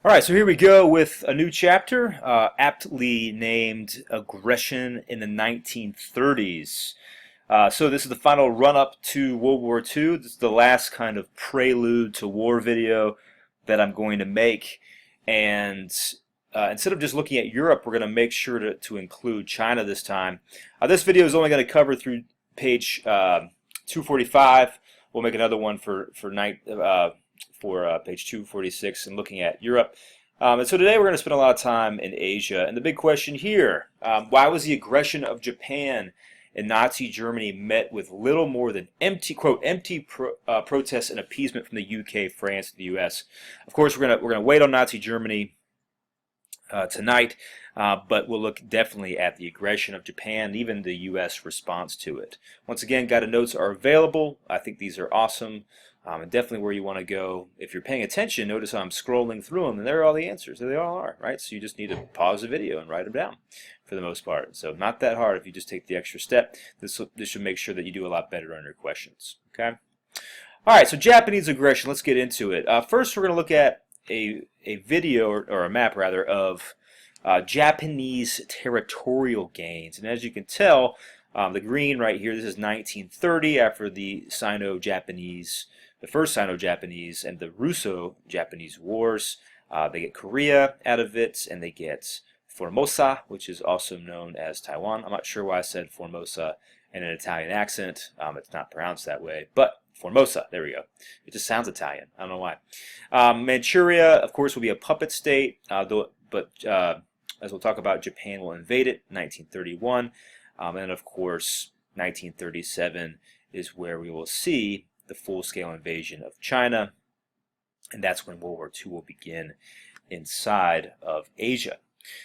All right, so here we go with a new chapter, aptly named Aggression in the 1930s. So this is the final run-up to World War II. This is the last kind of prelude to war video that I'm going to make. And instead of just looking at Europe, we're going to make sure to include China this time. This video is only going to cover through page 245. We'll make another one for page 246 and looking at Europe. And so today we're going to spend a lot of time in Asia. And the big question here, why was the aggression of Japan in Nazi Germany met with little more than empty, quote, protests and appeasement from the UK, France, and the US? Of course, we're going to wait on Nazi Germany tonight, but we'll look definitely at the aggression of Japan, even the U.S. response to it. Once again, guided notes are available. I think these are awesome, and definitely where you want to go. If you're paying attention, notice how I'm scrolling through them, and there are all the answers. There they all are, right? So you just need to pause the video and write them down for the most part. So not that hard if you just take the extra step. This should make sure that you do a lot better on your questions, okay? All right, so Japanese aggression, let's get into it. First, we're going to look at a video, or a map rather, of Japanese territorial gains. And as you can tell, the green right here, this is 1930 after the Sino-Japanese, the first Sino-Japanese and the Russo-Japanese wars. They get Korea out of it, and they get Formosa, which is also known as Taiwan. I'm not sure why I said Formosa in an Italian accent. It's not pronounced that way, but Formosa, there we go. It just sounds Italian. I don't know why. Manchuria, of course, will be a puppet state, but as we'll talk about, Japan will invade it in 1931. And of course, 1937 is where we will see the full-scale invasion of China. And that's when World War II will begin inside of Asia.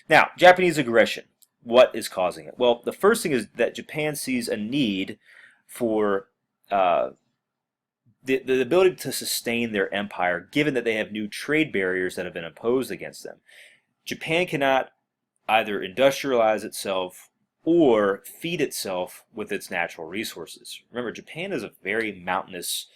Now, Japanese aggression. What is causing it? Well, the first thing is that Japan sees a need for the ability to sustain their empire, given that they have new trade barriers that have been imposed against them. Japan cannot either industrialize itself or feed itself with its natural resources. Remember, Japan is a very mountainous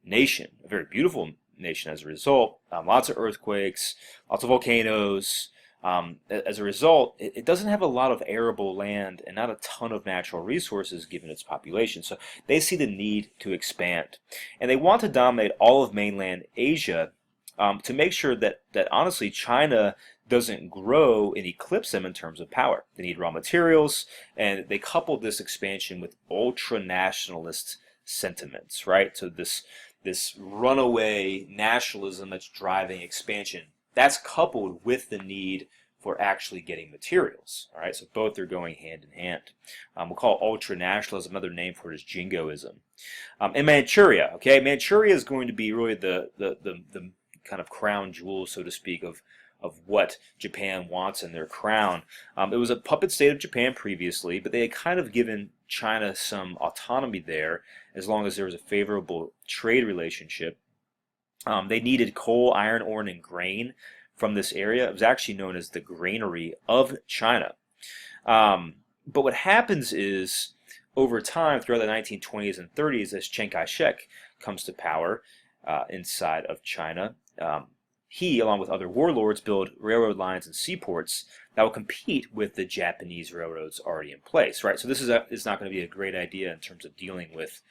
nation, a very beautiful nation as a result. Lots of earthquakes, lots of volcanoes. As a result, it doesn't have a lot of arable land and not a ton of natural resources given its population. So they see the need to expand. And they want to dominate all of mainland Asia to make sure that honestly China doesn't grow and eclipse them in terms of power. They need raw materials, and they couple this expansion with ultra-nationalist sentiments, right? So this runaway nationalism that's driving expansion, that's coupled with the need for actually getting materials. All right, so both are going hand in hand. We'll call ultra-nationalism, another name for it is jingoism. In Manchuria, okay, Manchuria is going to be really the kind of crown jewel, so to speak, of what Japan wants in their crown. It was a puppet state of Japan previously, but they had kind of given China some autonomy there as long as there was a favorable trade relationship. They needed coal, iron ore, and grain from this area. It was actually known as the Granary of China. But what happens is, over time, throughout the 1920s and 30s, as Chiang Kai-shek comes to power inside of China, he, along with other warlords, build railroad lines and seaports that will compete with the Japanese railroads already in place, right? So this is not going to be a great idea in terms of dealing with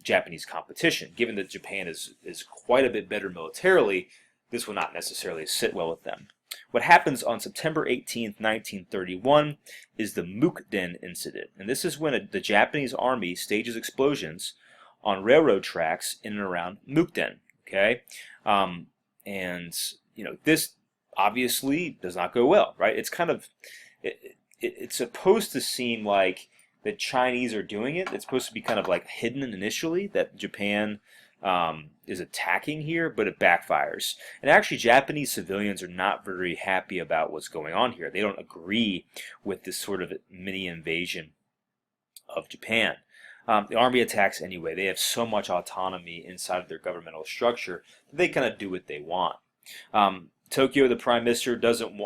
Japanese competition. Given that Japan is quite a bit better militarily, this will not necessarily sit well with them. What happens on September 18th, 1931 is the Mukden incident. And this is when the Japanese army stages explosions on railroad tracks in and around Mukden, okay? And, you know, this obviously does not go well, right? It's kind of, it's supposed to seem like the Chinese are doing it. It's supposed to be kind of like hidden initially, that Japan is attacking here, but it backfires. And actually, Japanese civilians are not very happy about what's going on here. They don't agree with this sort of mini invasion of Japan. The army attacks anyway. They have so much autonomy inside of their governmental structure that they kind of do what they want. Tokyo, the prime minister, doesn't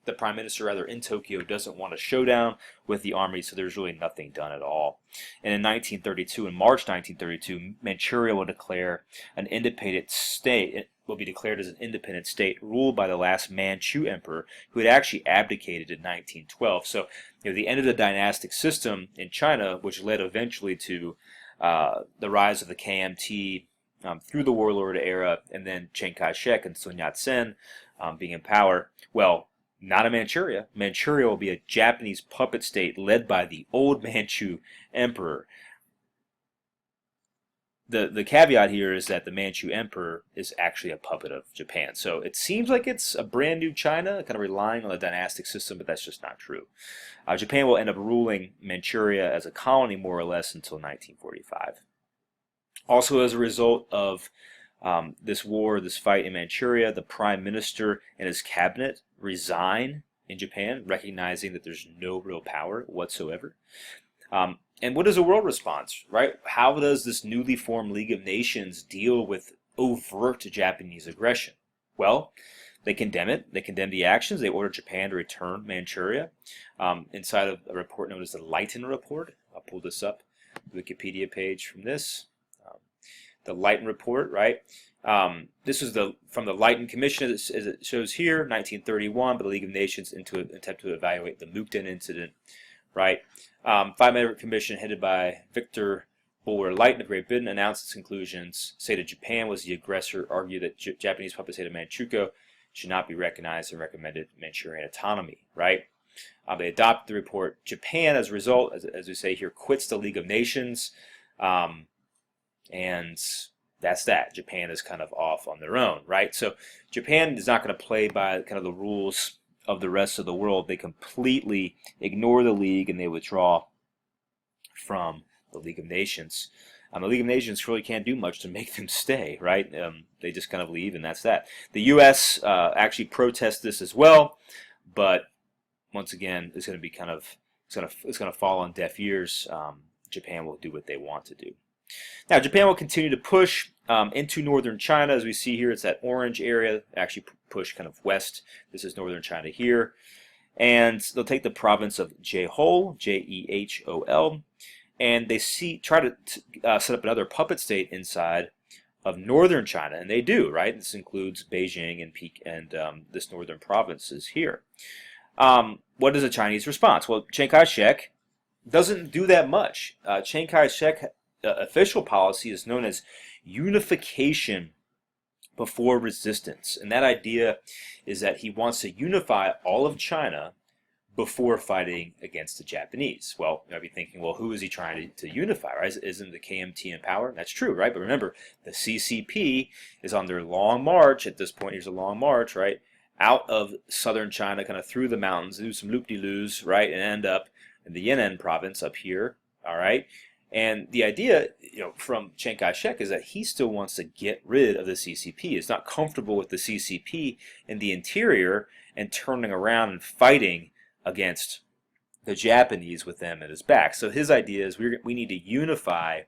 the prime minister, rather, in Tokyo doesn't want a showdown with the army, so there's really nothing done at all. And in 1932, in March 1932, Manchuria will declare an independent state. It will be declared as an independent state ruled by the last Manchu emperor, who had actually abdicated in 1912. So, the end of the dynastic system in China, which led eventually to the rise of the KMT through the warlord era, and then Chiang Kai-shek and Sun Yat-sen being in power. Well, not in Manchuria. Manchuria will be a Japanese puppet state led by the old Manchu emperor. The caveat here is that the Manchu emperor is actually a puppet of Japan. So it seems like it's a brand new China, kind of relying on the dynastic system, but that's just not true. Japan will end up ruling Manchuria as a colony more or less until 1945. Also, as a result of this war, this fight in Manchuria, the prime minister and his cabinet resign in Japan, recognizing that there's no real power whatsoever. And what is the world response, right? How does this newly formed League of Nations deal with overt Japanese aggression? Well, they condemn it. They condemn the actions. They order Japan to return Manchuria inside of a report known as the Leighton Report. I'll pull this up, the Wikipedia page from this. The Leighton Report, right? This is from the Leighton Commission, as it shows here, 1931, by the League of Nations into an attempt to evaluate the Mukden incident, right? Five-member commission headed by Victor Bulwer Lytton of Great Britain announced its conclusions, stated Japan was the aggressor, argued that Japanese puppet state of Manchukuo should not be recognized, and recommended Manchurian autonomy, right? They adopted the report. Japan, as a result, as we say here, quits the League of Nations. And that's that. Japan is kind of off on their own, right? So Japan is not going to play by kind of the rules of the rest of the world. They completely ignore the League and they withdraw from the League of Nations. The League of Nations really can't do much to make them stay, right? They just kind of leave, and that's that. The U.S. Actually protests this as well, but once again, it's going to be it's going to fall on deaf ears. Japan will do what they want to do. Now, Japan will continue to push into northern China. As we see here, it's that orange area. Actually push kind of west. This is northern China here. And they'll take the province of Jehol, Jehol, and they try to set up another puppet state inside of northern China. And they do, right? This includes Beijing and this northern provinces here. What is the Chinese response? Well, Chiang Kai-shek doesn't do that much. Chiang Kai-shek official policy is known as unification before resistance. And that idea is that he wants to unify all of China before fighting against the Japanese. Well, you might be thinking, well, who is he trying to unify, right? Isn't the KMT in power? That's true, right? But remember, the CCP is on their long march. At this point, here's a long march, right? Out of southern China, kind of through the mountains, do some loop-de-loos, right? And end up in the Yan'an province up here, all right? And the idea, from Chiang Kai-shek is that he still wants to get rid of the CCP. He's not comfortable with the CCP in the interior and turning around and fighting against the Japanese with them at his back. So his idea is we need to unify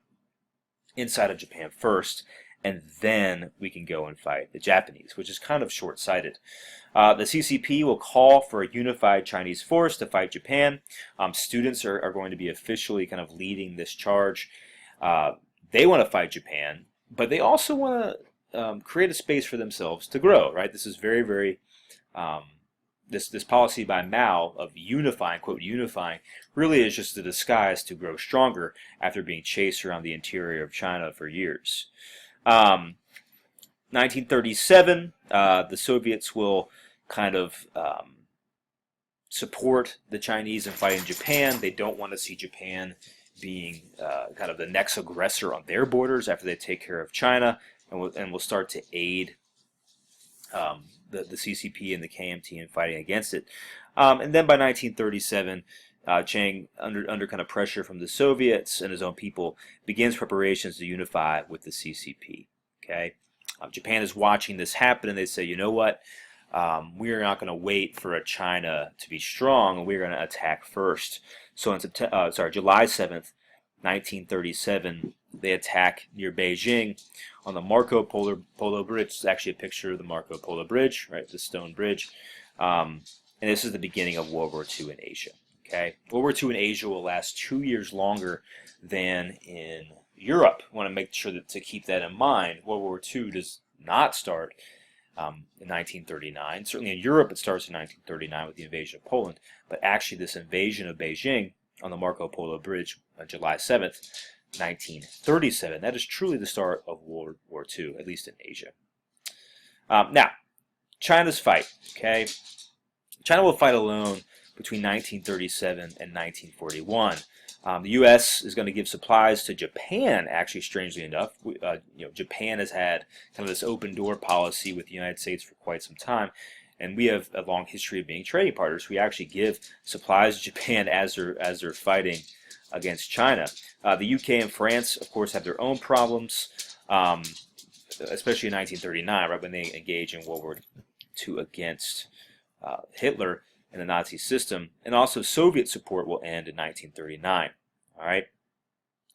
inside of Japan first, and then we can go and fight the Japanese, which is kind of short-sighted. The CCP will call for a unified Chinese force to fight Japan. Students are going to be officially kind of leading this charge. They want to fight Japan, but they also want to create a space for themselves to grow, right? This is very, very... This policy by Mao of unifying, quote, unifying, really is just a disguise to grow stronger after being chased around the interior of China for years. 1937, the Soviets will kind of support the Chinese in fighting Japan. They don't want to see Japan being kind of the next aggressor on their borders after they take care of China, and will start to aid the CCP and the KMT in fighting against it. And then by 1937, Chiang, under kind of pressure from the Soviets and his own people, begins preparations to unify with the CCP. Okay, Japan is watching this happen, and they say, you know what? We're not going to wait for a China to be strong, and we're going to attack first. So on July 7th, 1937, they attack near Beijing on the Marco Polo Bridge. It's actually a picture of the Marco Polo Bridge, right? The stone bridge. and this is the beginning of World War II in Asia. Okay, World War II in Asia will last 2 years longer than in Europe. I want to make sure that to keep that in mind. World War II does not start in 1939. Certainly in Europe it starts in 1939 with the invasion of Poland, but actually this invasion of Beijing on the Marco Polo Bridge on July 7th, 1937, that is truly the start of World War II, at least in Asia. Now, China's fight, okay? China will fight alone between 1937 and 1941. The U.S. is going to give supplies to Japan, actually, strangely enough. Japan has had kind of this open door policy with the United States for quite some time, and we have a long history of being trading partners. We actually give supplies to Japan as they're fighting against China. The UK and France, of course, have their own problems, especially in 1939, right when they engage in World War II against Hitler and the Nazi system, and also Soviet support will end in 1939. All right,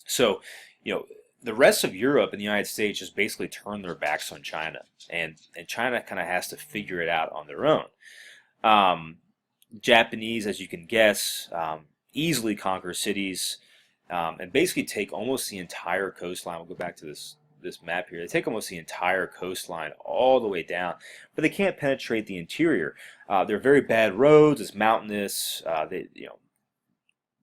so the rest of Europe and the United States just basically turn their backs on China, and China kind of has to figure it out on their own. Japanese, as you can guess, easily conquer cities and basically take almost the entire coastline. We'll go back to this map here. They take almost the entire coastline all the way down, but they can't penetrate the interior. They're very bad roads. It's mountainous.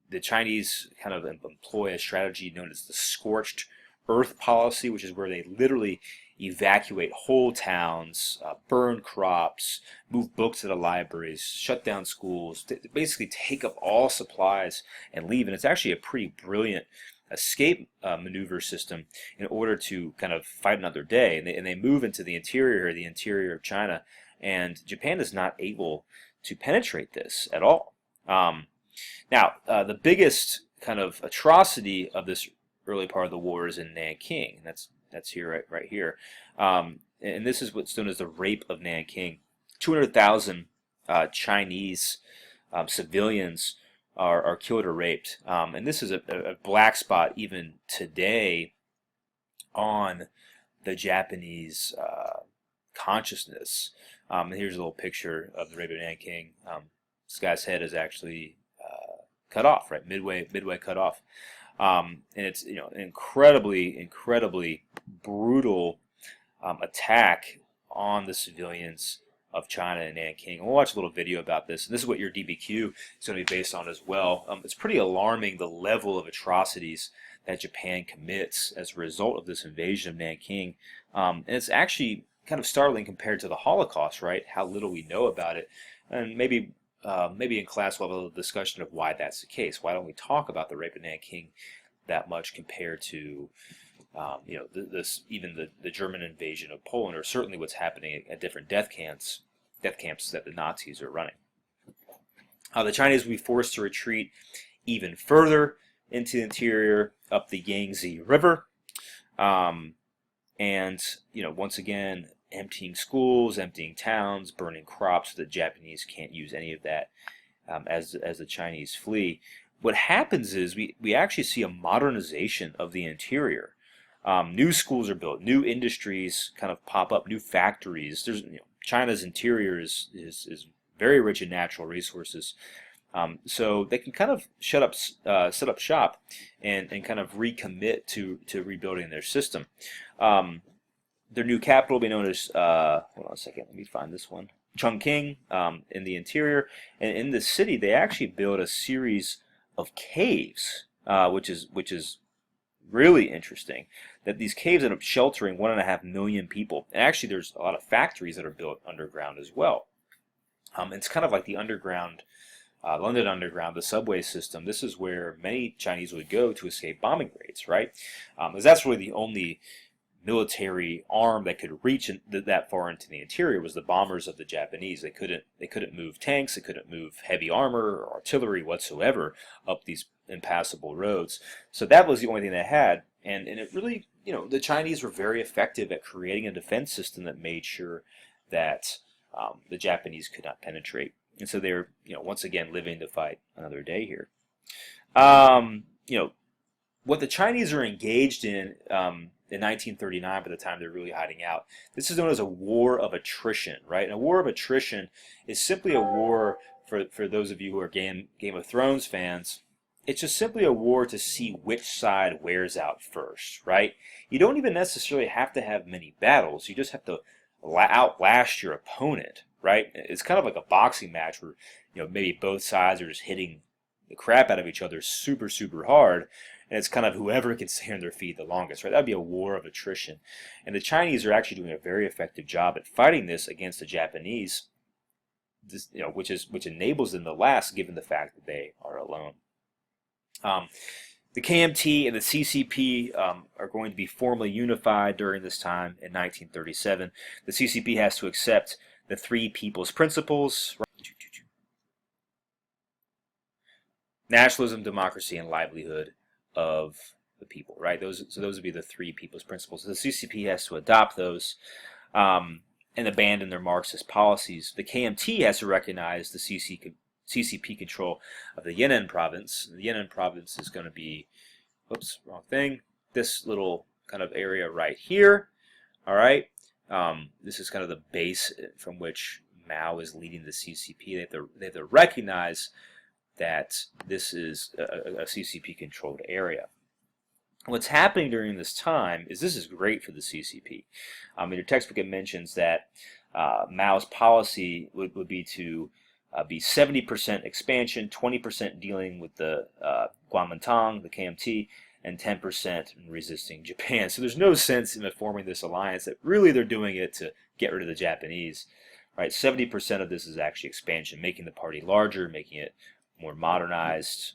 The Chinese kind of employ a strategy known as the scorched earth policy, which is where they literally evacuate whole towns, burn crops, move books out of libraries, shut down schools, basically take up all supplies and leave. And it's actually a pretty brilliant escape maneuver system in order to kind of fight another day. And they move into the interior of China, and Japan is not able to penetrate this at all. Now, the biggest kind of atrocity of this early part of the war is in Nanking. That's here, right here. And this is what's known as the Rape of Nanking. 200,000 Chinese civilians are killed or raped. And this is a black spot even today on the Japanese consciousness. And here's a little picture of the Rape of Nanking. This guy's head is actually cut off, right? Midway cut off. And it's an incredibly brutal attack on the civilians of China and Nanking. We'll watch a little video about this, and this is what your DBQ is going to be based on as well. It's pretty alarming, the level of atrocities that Japan commits as a result of this invasion of Nanking, and it's actually kind of startling compared to the Holocaust, right? How little we know about it, and maybe in class we'll have a discussion of why that's the case. Why don't we talk about the Rape of Nanking that much compared to even the German invasion of Poland, or certainly what's happening at different death camps that the Nazis are running. The Chinese will be forced to retreat even further into the interior up the Yangtze River, and once again, emptying schools, emptying towns, burning crops, so the Japanese can't use any of that as the Chinese flee. What happens is we actually see a modernization of the interior. New schools are built, new industries kind of pop up, new factories. China's interior is very rich in natural resources, so they can kind of set up shop and kind of recommit to rebuilding their system. Their new capital will be known as hold on a second, let me find this one. Chongqing, in the interior, and in the city they actually build a series of caves, which is really interesting. That these caves end up sheltering 1.5 million people, and actually there's a lot of factories that are built underground as well. It's kind of like the underground, London Underground, the subway system. This is where many Chinese would go to escape bombing raids, right? Because that's really the only military arm that could reach that far into the interior was the bombers of the Japanese. They couldn't move tanks, they couldn't move heavy armor or artillery whatsoever up these impassable roads. So that was the only thing they had, and it really, the Chinese were very effective at creating a defense system that made sure that the Japanese could not penetrate. And so they're, once again living to fight another day here. What the Chinese are engaged in in 1939, by the time they're really hiding out. This is known as a war of attrition, right? And a war of attrition is simply a war, for those of you who are Game of Thrones fans, it's just simply a war to see which side wears out first, right? You don't even necessarily have to have many battles. You just have to outlast your opponent, right? It's kind of like a boxing match where, maybe both sides are just hitting the crap out of each other super, super hard, and it's kind of whoever can stay on their feet the longest, right? That would be a war of attrition. And the Chinese are actually doing a very effective job at fighting this against the Japanese, which enables them to last, given the fact that they are alone. The KMT and the CCP are going to be formally unified during this time in 1937. The CCP has to accept the Three People's Principles: nationalism, democracy, and livelihood of the people. Right? Those would be the Three People's Principles. The CCP has to adopt those and abandon their Marxist policies. The KMT has to recognize the CCP control of the Yan'an province. The Yan'an province is going to be, oops, wrong thing, this little kind of area right here. All right, this is kind of the base from which Mao is leading the CCP. They have to recognize that this is a CCP-controlled area. What's happening during this time is this is great for the CCP. In your textbook, it mentions that Mao's policy would be to be 70% expansion, 20% dealing with the Kuomintang, the KMT, and 10% resisting Japan. So there's no sense in forming this alliance that really they're doing it to get rid of the Japanese. Right? 70% of this is actually expansion, making the party larger, making it more modernized,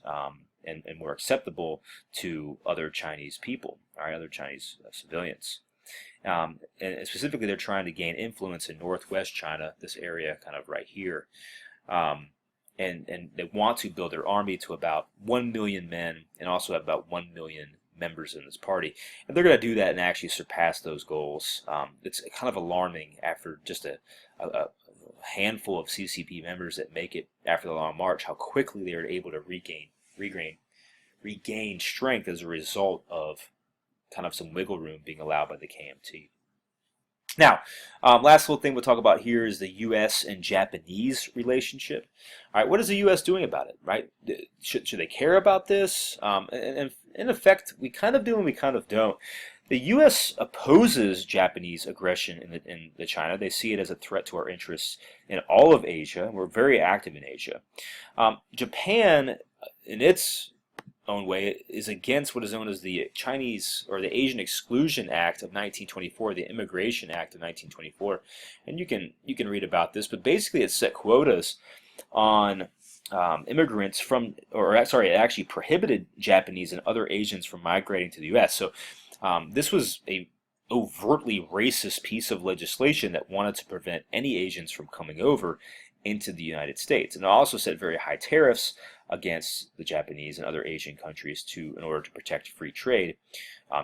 and more acceptable to other Chinese people, right? Other Chinese civilians. And specifically, they're trying to gain influence in northwest China, this area kind of right here. And they want to build their army to about 1 million men and also have about 1 million members in this party. And they're going to do that and actually surpass those goals. It's kind of alarming after just a handful of CCP members that make it after the Long March, how quickly they are able to regain strength as a result of kind of some wiggle room being allowed by the KMT. Now, last little thing we'll talk about here is the U.S. and Japanese relationship. All right, what is the U.S. doing about it? Right? Should they care about this? And in effect, we kind of do and we kind of don't. The U.S. opposes Japanese aggression in China. They see it as a threat to our interests in all of Asia. We're very active in Asia. Japan, in its own way, is against what is known as the Chinese or the Asian Exclusion Act of 1924, the Immigration Act of 1924, and you can read about this. But basically, it set quotas on immigrants it actually prohibited Japanese and other Asians from migrating to the U.S. So this was a overtly racist piece of legislation that wanted to prevent any Asians from coming over into the United States, and it also set very high tariffs against the Japanese and other Asian countries in order to protect free trade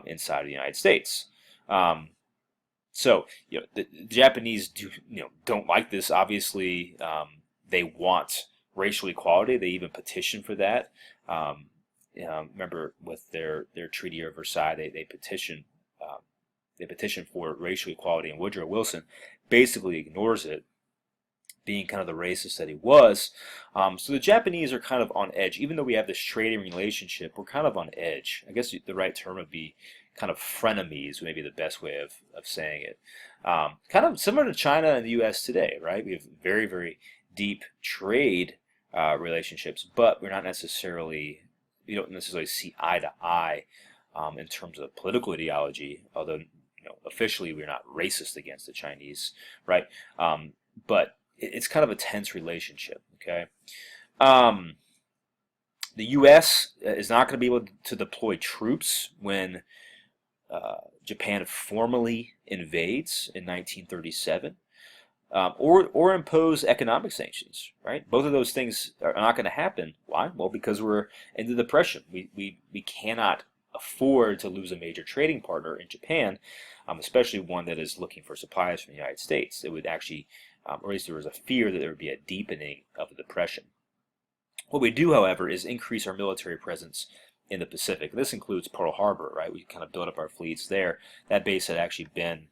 inside of the United States. So the Japanese don't like this. Obviously, they want racial equality. They even petition for that. Remember, with their Treaty of Versailles, they petitioned for racial equality, and Woodrow Wilson basically ignores it, being kind of the racist that he was. So the Japanese are kind of on edge. Even though we have this trading relationship, we're kind of on edge. I guess the right term would be kind of frenemies, maybe the best way of saying it. Kind of similar to China and the U.S. today, right? We have very, very deep trade relationships, but we don't necessarily see eye to eye in terms of political ideology, although officially we're not racist against the Chinese, right? But it's kind of a tense relationship, okay? The U.S. is not going to be able to deploy troops when Japan formally invades in 1937, or impose economic sanctions, right? Both of those things are not going to happen. Why? Well, because we're in the Depression. We cannot afford to lose a major trading partner in Japan, especially one that is looking for supplies from the United States. It would actually, or at least there was a fear that there would be a deepening of the Depression. What we do, however, is increase our military presence in the Pacific. This includes Pearl Harbor, right? We kind of built up our fleets there. That base had actually been,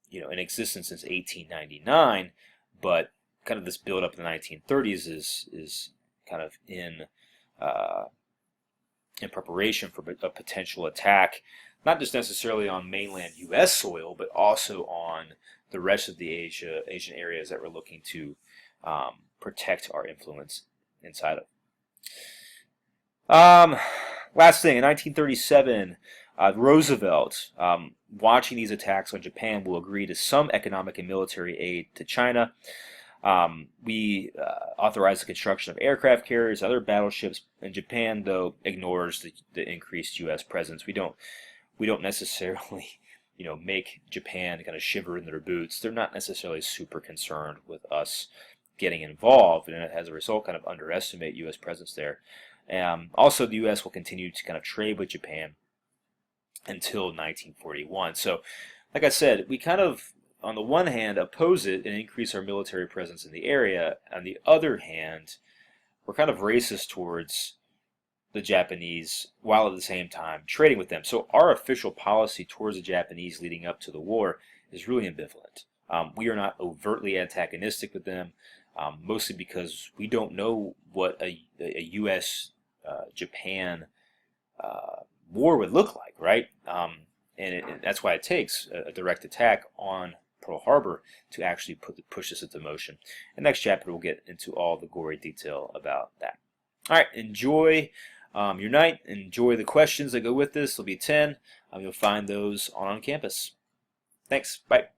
in existence since 1899, but kind of this buildup in the 1930s is kind of in preparation for a potential attack, not just necessarily on mainland U.S. soil, but also on the rest of the Asian areas that we're looking to protect our influence inside of. Last thing, in 1937, Roosevelt, watching these attacks on Japan, will agree to some economic and military aid to China. We authorized the construction of aircraft carriers, other battleships, and Japan, though, ignores the increased U.S. presence. We don't necessarily, make Japan kind of shiver in their boots. They're not necessarily super concerned with us getting involved, and as a result, kind of underestimate U.S. presence there. Also, the U.S. will continue to kind of trade with Japan until 1941. So, like I said, we kind of, on the one hand, oppose it and increase our military presence in the area. On the other hand, we're kind of racist towards the Japanese while at the same time trading with them. So our official policy towards the Japanese leading up to the war is really ambivalent. We are not overtly antagonistic with them, mostly because we don't know what a U.S.-Japan war would look like, right? And that's why it takes a direct attack on Pearl Harbor to actually push this into motion. The next chapter we'll get into all the gory detail about that. All right, enjoy your night. Enjoy the questions that go with this. There'll be 10. You'll find those on campus. Thanks. Bye.